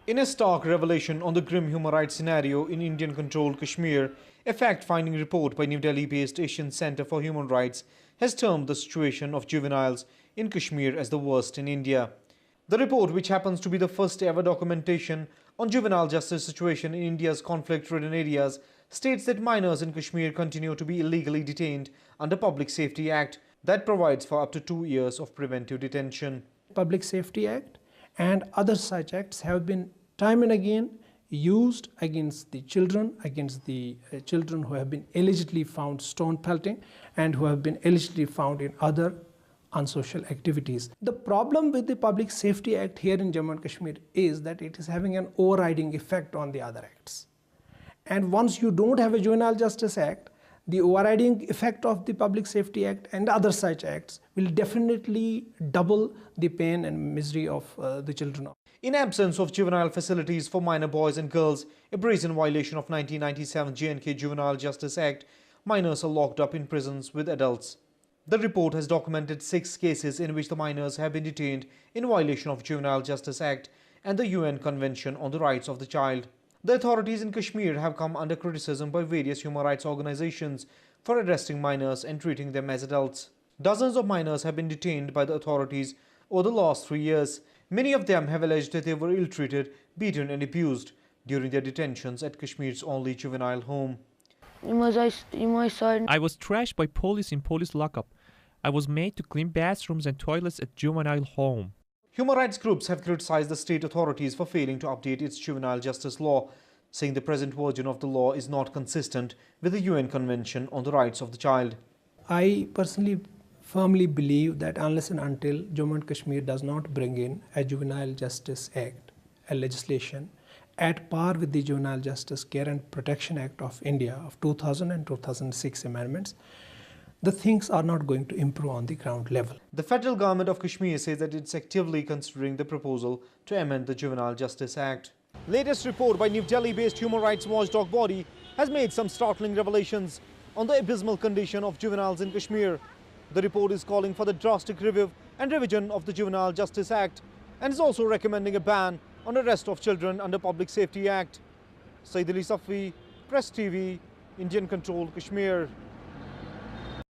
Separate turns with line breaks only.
In a stark revelation on the grim human rights scenario in Indian-controlled Kashmir, a fact-finding report by New Delhi-based Asian Center for Human Rights has termed the situation of juveniles in Kashmir as the worst in India. The report, which happens to be the first ever documentation on juvenile justice situation in India's conflict-ridden areas, states that minors in Kashmir continue to be illegally detained under Public Safety Act that provides for up to 2 years of preventive detention.
Public Safety Act and other such acts have been time and again used against the children who have been allegedly found stone pelting and who have been allegedly found in other unsocial activities. The problem with the Public Safety Act here in Jammu and Kashmir is that it is having an overriding effect on the other acts. And once you don't have a Juvenile Justice Act, the overriding effect of the Public Safety Act and other such acts will definitely double the pain and misery of the children.
In absence of juvenile facilities for minor boys and girls, a brazen violation of 1997 J&K Juvenile Justice Act, minors are locked up in prisons with adults. The report has documented 6 cases in which the minors have been detained in violation of Juvenile Justice Act and the UN Convention on the Rights of the Child. The authorities in Kashmir have come under criticism by various human rights organizations for arresting minors and treating them as adults. Dozens of minors have been detained by the authorities over the last 3 years. Many of them have alleged that they were ill-treated, beaten and abused during their detentions at Kashmir's only juvenile home.
I was trashed by police in police lockup. I was made to clean bathrooms and toilets at juvenile home.
Human rights groups have criticized the state authorities for failing to update its juvenile justice law, saying the present version of the law is not consistent with the UN Convention on the Rights of the Child.
I personally firmly believe that unless and until Jammu and Kashmir does not bring in a Juvenile Justice Act, a legislation at par with the Juvenile Justice Care and Protection Act of India of 2000 and 2006 amendments, the things are not going to improve on the ground level.
The federal government of Kashmir says that it's actively considering the proposal to amend the Juvenile Justice Act. Latest report by New Delhi-based human rights watchdog body has made some startling revelations on the abysmal condition of juveniles in Kashmir. The report is calling for the drastic review and revision of the Juvenile Justice Act and is also recommending a ban on arrest of children under Public Safety Act. Saeed Ali Safi, Press TV, Indian-controlled Kashmir.